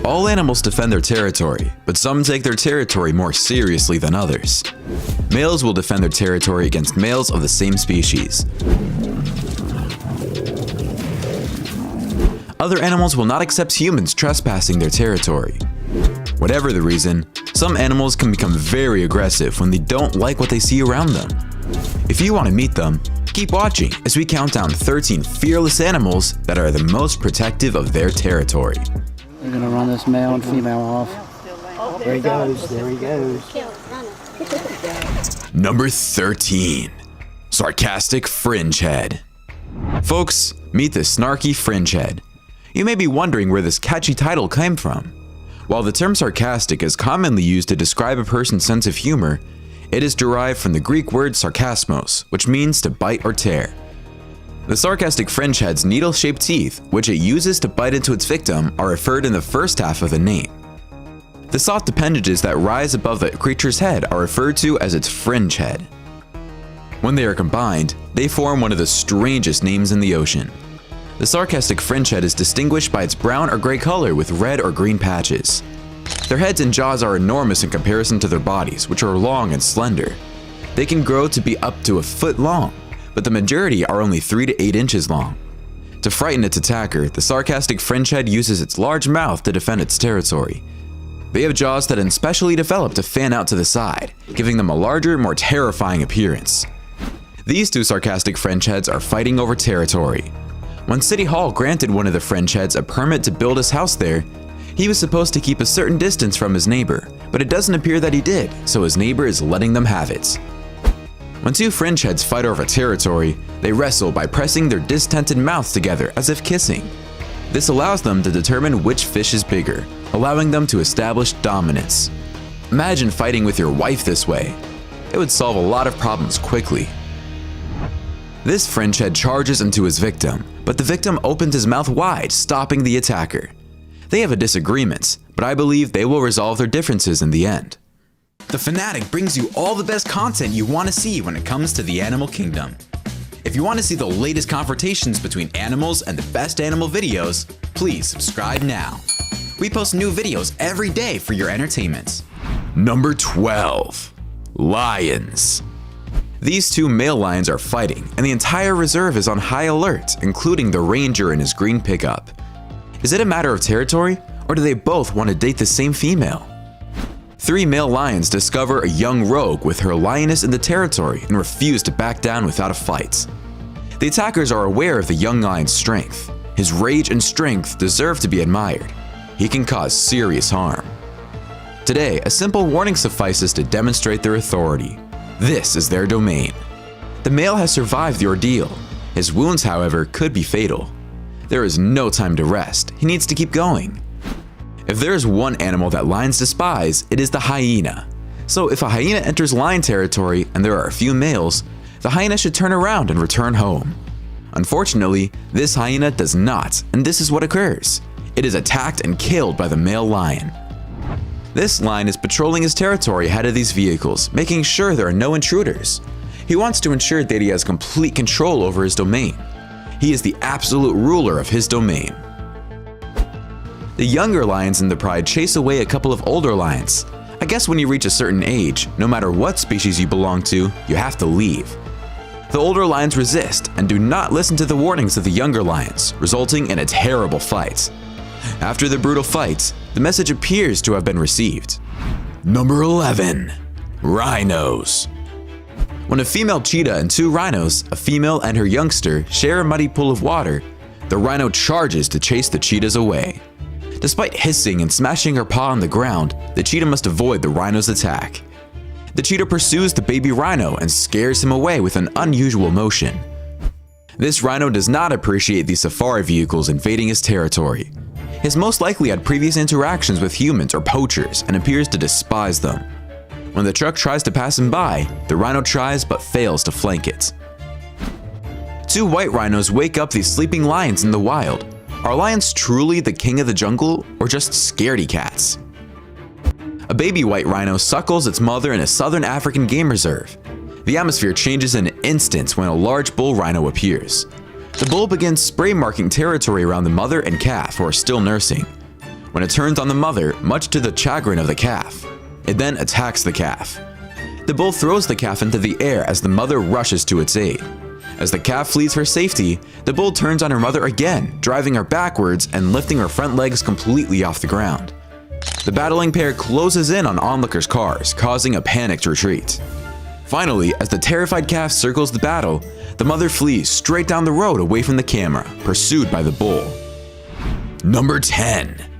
All animals defend their territory, but some take their territory more seriously than others. Males will defend their territory against males of the same species. Other animals will not accept humans trespassing their territory. Whatever the reason, some animals can become very aggressive when they don't like what they see around them. If you want to meet them, keep watching as we count down 13 fearless animals that are the most protective of their territory. We're gonna run this male and female off. There he goes, there he goes. Number 13. Sarcastic Fringehead. Folks, meet the snarky fringehead. You may be wondering where this catchy title came from. While the term sarcastic is commonly used to describe a person's sense of humor, it is derived from the Greek word sarkasmos, which means to bite or tear. The sarcastic fringehead's needle-shaped teeth, which it uses to bite into its victim, are referred in the first half of the name. The soft appendages that rise above the creature's head are referred to as its fringe head. When they are combined, they form one of the strangest names in the ocean. The sarcastic fringehead is distinguished by its brown or gray color with red or green patches. Their heads and jaws are enormous in comparison to their bodies, which are long and slender. They can grow to be up to a foot long, but the majority are only 3 to 8 inches long. To frighten its attacker, the sarcastic fringehead uses its large mouth to defend its territory. They have jaws that are specially developed to fan out to the side, giving them a larger, more terrifying appearance. These two sarcastic fringeheads are fighting over territory. When City Hall granted one of the fringeheads a permit to build his house there, he was supposed to keep a certain distance from his neighbor, but it doesn't appear that he did, so his neighbor is letting them have it. When two fringeheads fight over territory, they wrestle by pressing their distended mouths together as if kissing. This allows them to determine which fish is bigger, allowing them to establish dominance. Imagine fighting with your wife this way. It would solve a lot of problems quickly. This fringehead charges into his victim, but the victim opens his mouth wide, stopping the attacker. They have a disagreement, but I believe they will resolve their differences in the end. The Fanatic brings you all the best content you want to see when it comes to the animal kingdom. If you want to see the latest confrontations between animals and the best animal videos, please subscribe now. We post new videos every day for your entertainment. Number 12. Lions. These two male lions are fighting, and the entire reserve is on high alert, including the ranger in his green pickup. Is it a matter of territory, or do they both want to date the same female? 3 male lions discover a young rogue with her lioness in the territory and refuse to back down without a fight. The attackers are aware of the young lion's strength. His rage and strength deserve to be admired. He can cause serious harm. Today, a simple warning suffices to demonstrate their authority. This is their domain. The male has survived the ordeal. His wounds, however, could be fatal. There is no time to rest. He needs to keep going. If there is one animal that lions despise, it is the hyena. So if a hyena enters lion territory and there are a few males, the hyena should turn around and return home. Unfortunately, this hyena does not, and this is what occurs. It is attacked and killed by the male lion. This lion is patrolling his territory ahead of these vehicles, making sure there are no intruders. He wants to ensure that he has complete control over his domain. He is the absolute ruler of his domain. The younger lions in the pride chase away a couple of older lions. I guess when you reach a certain age, no matter what species you belong to, you have to leave. The older lions resist and do not listen to the warnings of the younger lions, resulting in a terrible fight. After the brutal fight, the message appears to have been received. Number 11. Rhinos. When a female cheetah and 2 rhinos, a female and her youngster, share a muddy pool of water, the rhino charges to chase the cheetahs away. Despite hissing and smashing her paw on the ground, the cheetah must avoid the rhino's attack. The cheetah pursues the baby rhino and scares him away with an unusual motion. This rhino does not appreciate these safari vehicles invading his territory. He has most likely had previous interactions with humans or poachers and appears to despise them. When the truck tries to pass him by, the rhino tries but fails to flank it. 2 white rhinos wake up these sleeping lions in the wild. Are lions truly the king of the jungle, or just scaredy cats? A baby white rhino suckles its mother in a southern African game reserve. The atmosphere changes in an instant when a large bull rhino appears. The bull begins spray marking territory around the mother and calf who are still nursing. when it turns on the mother, much to the chagrin of the calf. It then attacks the calf. The bull throws the calf into the air as the mother rushes to its aid. As the calf flees for safety, the bull turns on her mother again, driving her backwards and lifting her front legs completely off the ground. The battling pair closes in on onlookers' cars, causing a panicked retreat. Finally, as the terrified calf circles the battle, the mother flees straight down the road away from the camera, pursued by the bull. Number 10.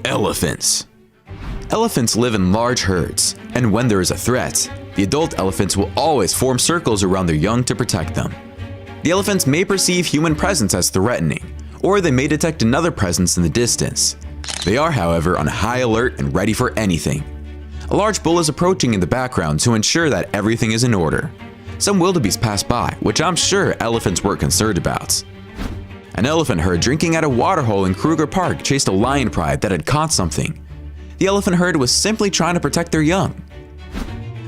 Elephants. Elephants live in large herds, and when there is a threat, the adult elephants will always form circles around their young to protect them. The elephants may perceive human presence as threatening, or they may detect another presence in the distance. They are, however, on high alert and ready for anything. A large bull is approaching in the background to ensure that everything is in order. Some wildebeest pass by, which I'm sure elephants weren't concerned about. An elephant herd drinking at a waterhole in Kruger Park chased a lion pride that had caught something. The elephant herd was simply trying to protect their young.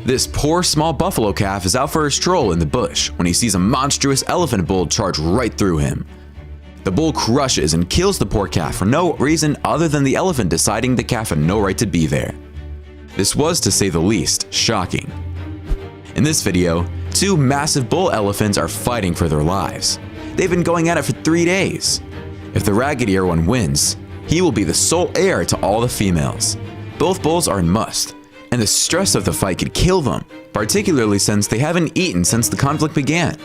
This poor small buffalo calf is out for a stroll in the bush when he sees a monstrous elephant bull charge right through him. The bull crushes and kills the poor calf for no reason other than the elephant deciding the calf had no right to be there. This was, to say the least, shocking. In this video, two massive bull elephants are fighting for their lives. They've been going at it for 3 days. If the raggedier one wins, he will be the sole heir to all the females. Both bulls are in must, and the stress of the fight could kill them, particularly since they haven't eaten since the conflict began.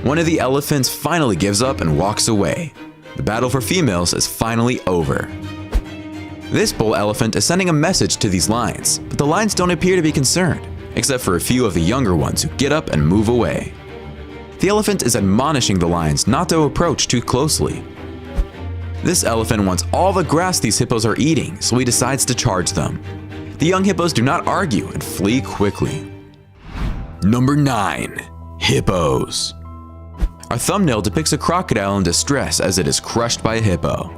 One of the elephants finally gives up and walks away. The battle for females is finally over. This bull elephant is sending a message to these lions, but the lions don't appear to be concerned, except for a few of the younger ones who get up and move away. The elephant is admonishing the lions not to approach too closely. This elephant wants all the grass these hippos are eating, so he decides to charge them. The young hippos do not argue and flee quickly. Number 9. Hippos. Our thumbnail depicts a crocodile in distress as it is crushed by a hippo.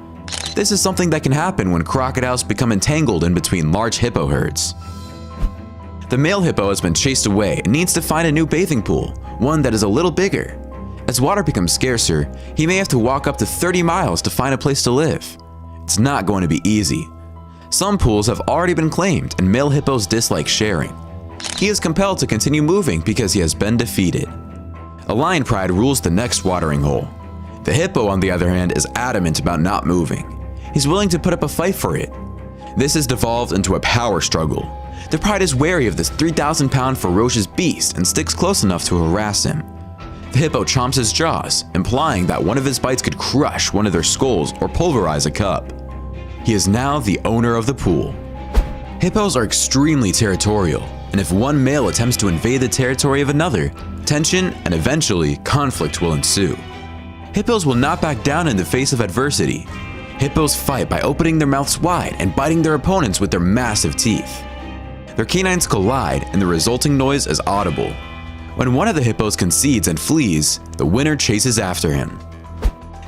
This is something that can happen when crocodiles become entangled in between large hippo herds. The male hippo has been chased away and needs to find a new bathing pool, one that is a little bigger. As water becomes scarcer, he may have to walk up to 30 miles to find a place to live. It's not going to be easy. Some pools have already been claimed and male hippos dislike sharing. He is compelled to continue moving because he has been defeated. A lion pride rules the next watering hole. The hippo, on the other hand, is adamant about not moving. He's willing to put up a fight for it. This has devolved into a power struggle. The pride is wary of this 3,000-pound ferocious beast and sticks close enough to harass him. The hippo chomps his jaws, implying that one of his bites could crush one of their skulls or pulverize a cub. He is now the owner of the pool. Hippos are extremely territorial, and if one male attempts to invade the territory of another, tension and eventually conflict will ensue. Hippos will not back down in the face of adversity. Hippos fight by opening their mouths wide and biting their opponents with their massive teeth. Their canines collide and the resulting noise is audible. When one of the hippos concedes and flees, the winner chases after him.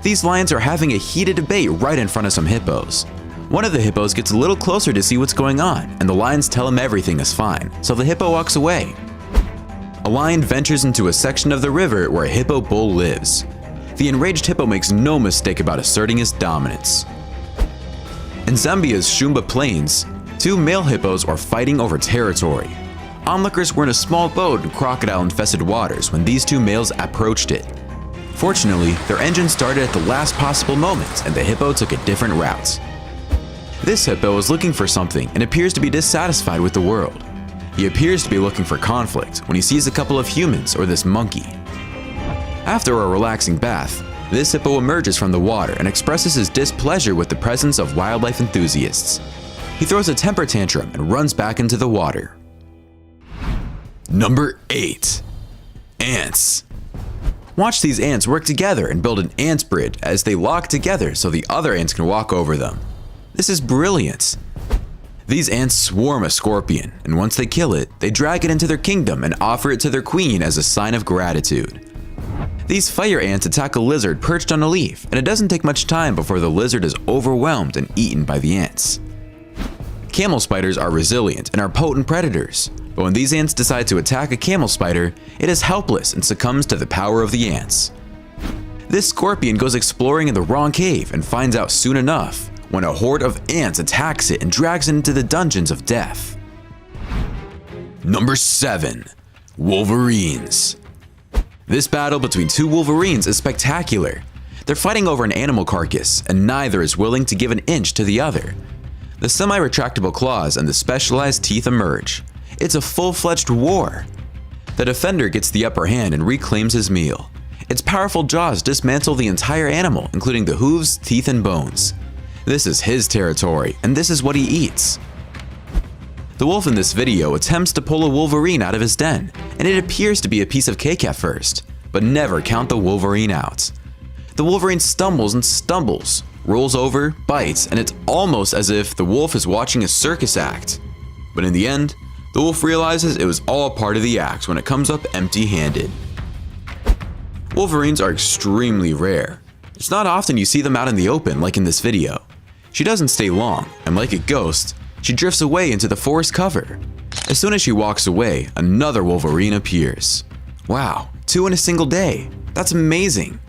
These lions are having a heated debate right in front of some hippos. One of the hippos gets a little closer to see what's going on, and the lions tell him everything is fine, so the hippo walks away. A lion ventures into a section of the river where a hippo bull lives. The enraged hippo makes no mistake about asserting his dominance. In Zambia's Shumba Plains, two male hippos are fighting over territory. Onlookers were in a small boat in crocodile-infested waters when these two males approached it. Fortunately, their engine started at the last possible moment and the hippo took a different route. This hippo is looking for something and appears to be dissatisfied with the world. He appears to be looking for conflict when he sees a couple of humans or this monkey. After a relaxing bath, this hippo emerges from the water and expresses his displeasure with the presence of wildlife enthusiasts. He throws a temper tantrum and runs back into the water. Number 8. Ants. Watch these ants work together and build an ant bridge as they lock together so the other ants can walk over them. This is brilliant. These ants swarm a scorpion, and once they kill it, they drag it into their kingdom and offer it to their queen as a sign of gratitude. These fire ants attack a lizard perched on a leaf, and it doesn't take much time before the lizard is overwhelmed and eaten by the ants. Camel spiders are resilient and are potent predators, but when these ants decide to attack a camel spider, it is helpless and succumbs to the power of the ants. This scorpion goes exploring in the wrong cave and finds out soon enough when a horde of ants attacks it and drags it into the dungeons of death. Number 7. Wolverines. This battle between two wolverines is spectacular. They're fighting over an animal carcass, and neither is willing to give an inch to the other. The semi-retractable claws and the specialized teeth emerge. It's a full-fledged war. The defender gets the upper hand and reclaims his meal. Its powerful jaws dismantle the entire animal, including the hooves, teeth, and bones. This is his territory, and this is what he eats. The wolf in this video attempts to pull a wolverine out of his den, and it appears to be a piece of cake at first, but never count the wolverine out. The wolverine stumbles and stumbles, rolls over, bites, and it's almost as if the wolf is watching a circus act. But in the end, the wolf realizes it was all part of the act when it comes up empty-handed. Wolverines are extremely rare. It's not often you see them out in the open like in this video. She doesn't stay long, and like a ghost, she drifts away into the forest cover. As soon as she walks away, another wolverine appears. Wow, 2 in a single day. That's amazing.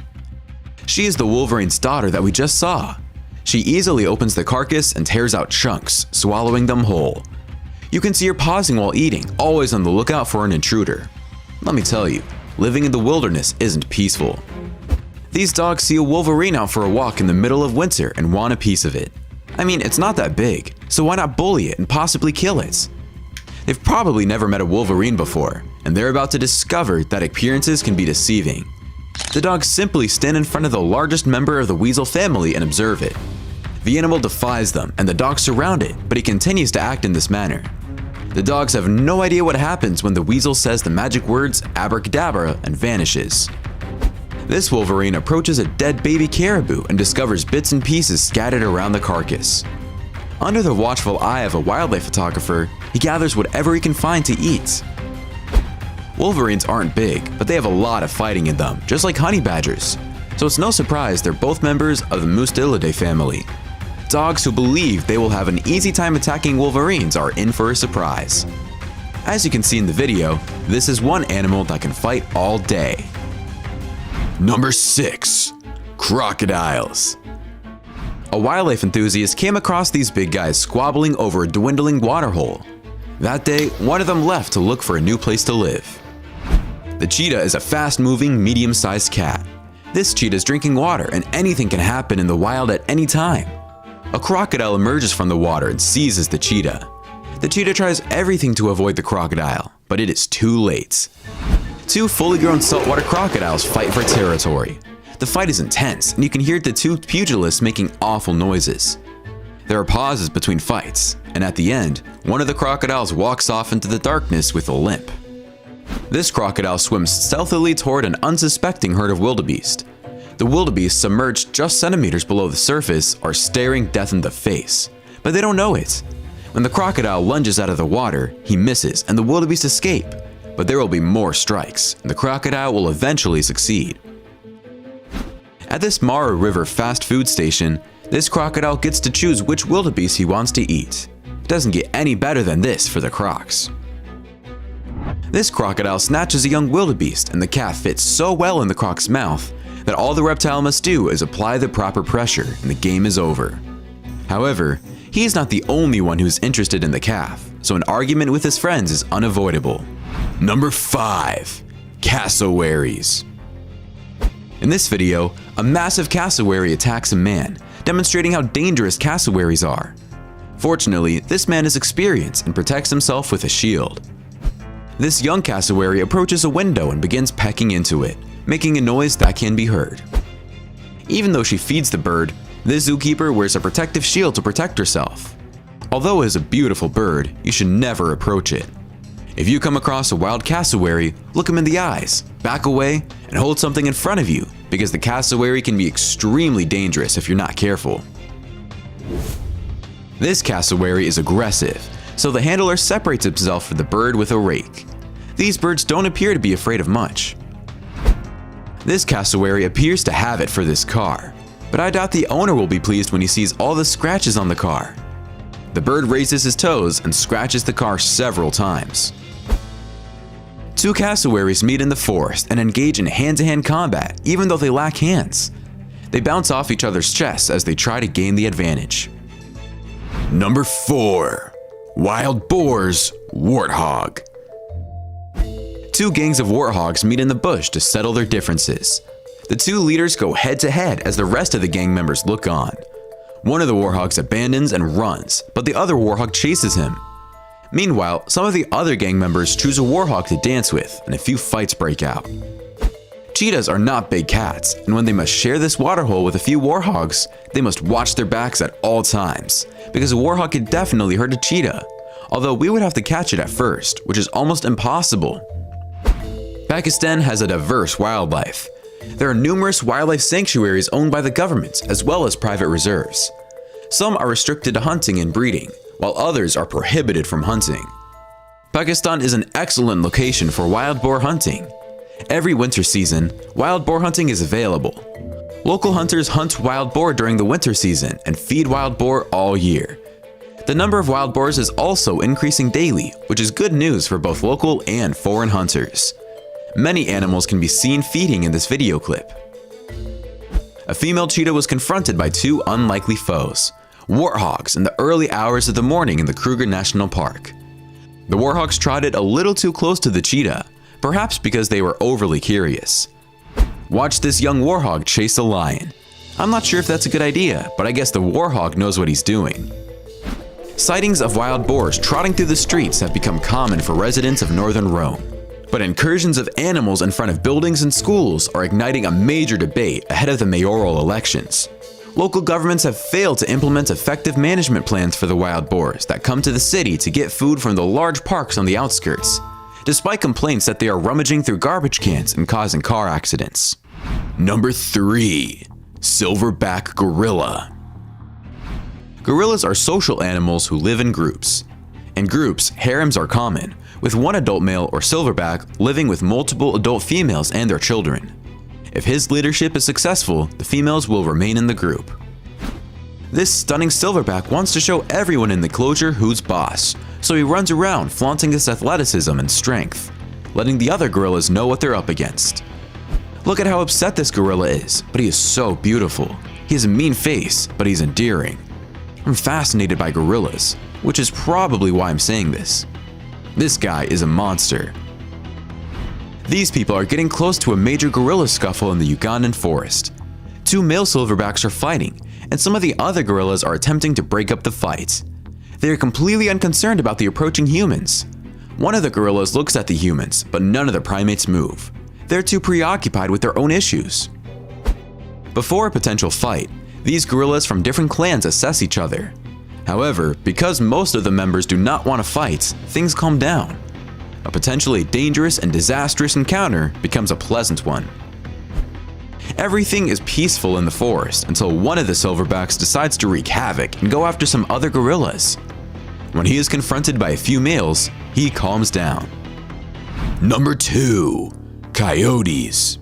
She is the wolverine's daughter that we just saw. She easily opens the carcass and tears out chunks, swallowing them whole. You can see her pausing while eating, always on the lookout for an intruder. Let me tell you, living in the wilderness isn't peaceful. These dogs see a wolverine out for a walk in the middle of winter and want a piece of it. I mean, it's not that big, so why not bully it and possibly kill it? They've probably never met a wolverine before, and they're about to discover that appearances can be deceiving. The dogs simply stand in front of the largest member of the weasel family and observe it. The animal defies them, and the dogs surround it, but he continues to act in this manner. The dogs have no idea what happens when the weasel says the magic words abracadabra and vanishes. This wolverine approaches a dead baby caribou and discovers bits and pieces scattered around the carcass. Under the watchful eye of a wildlife photographer, he gathers whatever he can find to eat. Wolverines aren't big, but they have a lot of fighting in them, just like honey badgers. So it's no surprise they're both members of the Mustelidae family. Dogs who believe they will have an easy time attacking wolverines are in for a surprise. As you can see in the video, this is one animal that can fight all day. Number 6. Crocodiles. A wildlife enthusiast came across these big guys squabbling over a dwindling waterhole. That day, one of them left to look for a new place to live. The cheetah is a fast-moving, medium-sized cat. This cheetah is drinking water, and anything can happen in the wild at any time. A crocodile emerges from the water and seizes the cheetah. The cheetah tries everything to avoid the crocodile, but it is too late. 2 fully grown saltwater crocodiles fight for territory. The fight is intense, and you can hear the 2 pugilists making awful noises. There are pauses between fights, and at the end, one of the crocodiles walks off into the darkness with a limp. This crocodile swims stealthily toward an unsuspecting herd of wildebeest. The wildebeest, submerged just centimeters below the surface, are staring death in the face, but they don't know it. When the crocodile lunges out of the water, he misses and the wildebeest escape, but there will be more strikes, and the crocodile will eventually succeed. At this Mara River fast food station, this crocodile gets to choose which wildebeest he wants to eat. It doesn't get any better than this for the crocs. This crocodile snatches a young wildebeest, and the calf fits so well in the croc's mouth that all the reptile must do is apply the proper pressure and the game is over. However, he is not the only one who's interested in the calf, so an argument with his friends is unavoidable. Number 5. Cassowaries. In this video, a massive cassowary attacks a man, demonstrating how dangerous cassowaries are. Fortunately, this man is experienced and protects himself with a shield. This young cassowary approaches a window and begins pecking into it, making a noise that can be heard. Even though she feeds the bird, this zookeeper wears a protective shield to protect herself. Although it is a beautiful bird, you should never approach it. If you come across a wild cassowary, look him in the eyes, back away, and hold something in front of you, because the cassowary can be extremely dangerous if you're not careful. This cassowary is aggressive, so the handler separates himself from the bird with a rake. These birds don't appear to be afraid of much. This cassowary appears to have it for this car, but I doubt the owner will be pleased when he sees all the scratches on the car. The bird raises his toes and scratches the car several times. 2 cassowaries meet in the forest and engage in hand-to-hand combat even though they lack hands. They bounce off each other's chests as they try to gain the advantage. Number 4. Wild Boars Warthog. Two gangs of warthogs meet in the bush to settle their differences. The two leaders go head to head as the rest of the gang members look on. One of the warthogs abandons and runs, but the other warthog chases him. Meanwhile, some of the other gang members choose a warthog to dance with, and a few fights break out. Cheetahs are not big cats, and when they must share this waterhole with a few warthogs, they must watch their backs at all times, because a warthog could definitely hurt a cheetah, although we would have to catch it at first, which is almost impossible. Pakistan has a diverse wildlife. There are numerous wildlife sanctuaries owned by the government as well as private reserves. Some are restricted to hunting and breeding, while others are prohibited from hunting. Pakistan is an excellent location for wild boar hunting. Every winter season, wild boar hunting is available. Local hunters hunt wild boar during the winter season and feed wild boar all year. The number of wild boars is also increasing daily, which is good news for both local and foreign hunters. Many animals can be seen feeding in this video clip. A female cheetah was confronted by two unlikely foes, warthogs, in the early hours of the morning in the Kruger National Park. The warthogs trotted a little too close to the cheetah, perhaps because they were overly curious. Watch this young warthog chase a lion. I'm not sure if that's a good idea, but I guess the warthog knows what he's doing. Sightings of wild boars trotting through the streets have become common for residents of northern Rome. But incursions of animals in front of buildings and schools are igniting a major debate ahead of the mayoral elections. Local governments have failed to implement effective management plans for the wild boars that come to the city to get food from the large parks on the outskirts, despite complaints that they are rummaging through garbage cans and causing car accidents. Number 3. Silverback Gorilla. Gorillas are social animals who live in groups. In groups, harems are common, with one adult male or silverback living with multiple adult females and their children. If his leadership is successful, the females will remain in the group. This stunning silverback wants to show everyone in the enclosure who's boss, so he runs around flaunting his athleticism and strength, letting the other gorillas know what they're up against. Look at how upset this gorilla is, but he is so beautiful. He has a mean face, but he's endearing. I'm fascinated by gorillas, which is probably why I'm saying this. This guy is a monster. These people are getting close to a major gorilla scuffle in the Ugandan forest. Two male silverbacks are fighting, and some of the other gorillas are attempting to break up the fight. They are completely unconcerned about the approaching humans. One of the gorillas looks at the humans, but none of the primates move. They're too preoccupied with their own issues. Before a potential fight, these gorillas from different clans assess each other. However, because most of the members do not want to fight, things calm down. A potentially dangerous and disastrous encounter becomes a pleasant one. Everything is peaceful in the forest until one of the silverbacks decides to wreak havoc and go after some other gorillas. When he is confronted by a few males, he calms down. Number 2. Coyotes.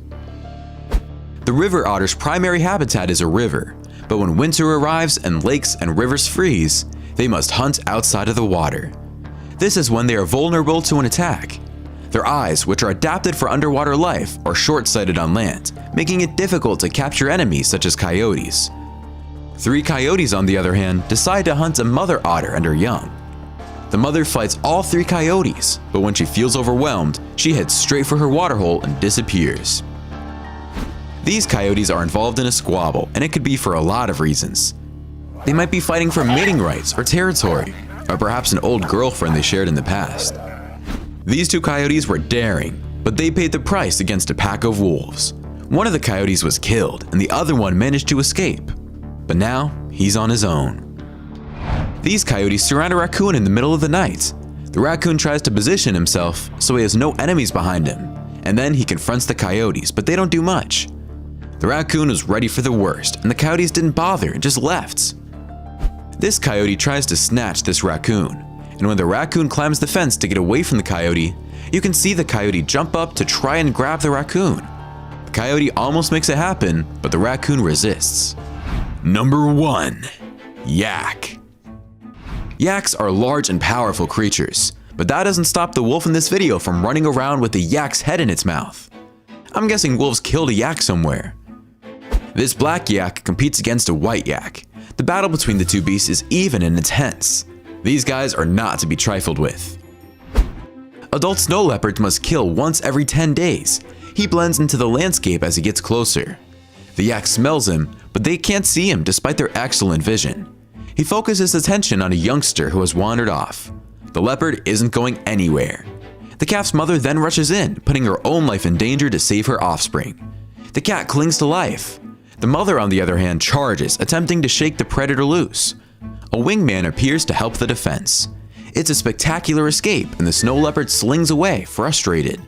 The river otter's primary habitat is a river, but when winter arrives and lakes and rivers freeze, they must hunt outside of the water. This is when they are vulnerable to an attack. Their eyes, which are adapted for underwater life, are short-sighted on land, making it difficult to capture enemies such as coyotes. 3 coyotes, on the other hand, decide to hunt a mother otter and her young. The mother fights all 3 coyotes, but when she feels overwhelmed, she heads straight for her waterhole and disappears. These coyotes are involved in a squabble, and it could be for a lot of reasons. They might be fighting for mating rights or territory, or perhaps an old girlfriend they shared in the past. These 2 coyotes were daring, but they paid the price against a pack of wolves. One of the coyotes was killed, and the other one managed to escape. But now, he's on his own. These coyotes surround a raccoon in the middle of the night. The raccoon tries to position himself so he has no enemies behind him, and then he confronts the coyotes, but they don't do much. The raccoon was ready for the worst, and the coyotes didn't bother and just left. This coyote tries to snatch this raccoon, and when the raccoon climbs the fence to get away from the coyote, you can see the coyote jump up to try and grab the raccoon. The coyote almost makes it happen, but the raccoon resists. Number 1. Yak. Yaks are large and powerful creatures, but that doesn't stop the wolf in this video from running around with the yak's head in its mouth. I'm guessing wolves killed a yak somewhere. This black yak competes against a white yak. The battle between the two beasts is even and intense. These guys are not to be trifled with. Adult snow leopards must kill once every 10 days. He blends into the landscape as he gets closer. The yak smells him, but they can't see him despite their excellent vision. He focuses attention on a youngster who has wandered off. The leopard isn't going anywhere. The calf's mother then rushes in, putting her own life in danger to save her offspring. The cat clings to life. The mother, on the other hand, charges, attempting to shake the predator loose. A wingman appears to help the defense. It's a spectacular escape, and the snow leopard slings away, frustrated.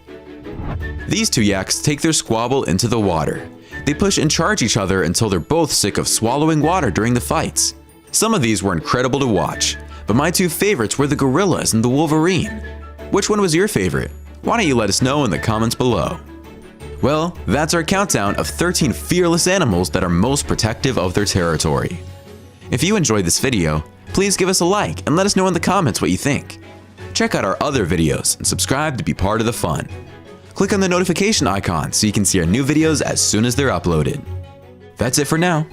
These two yaks take their squabble into the water. They push and charge each other until they're both sick of swallowing water during the fights. Some of these were incredible to watch, but my two favorites were the gorillas and the wolverine. Which one was your favorite? Why don't you let us know in the comments below? Well, that's our countdown of 13 fearless animals that are most protective of their territory. If you enjoyed this video, please give us a like and let us know in the comments what you think. Check out our other videos and subscribe to be part of the fun. Click on the notification icon so you can see our new videos as soon as they're uploaded. That's it for now.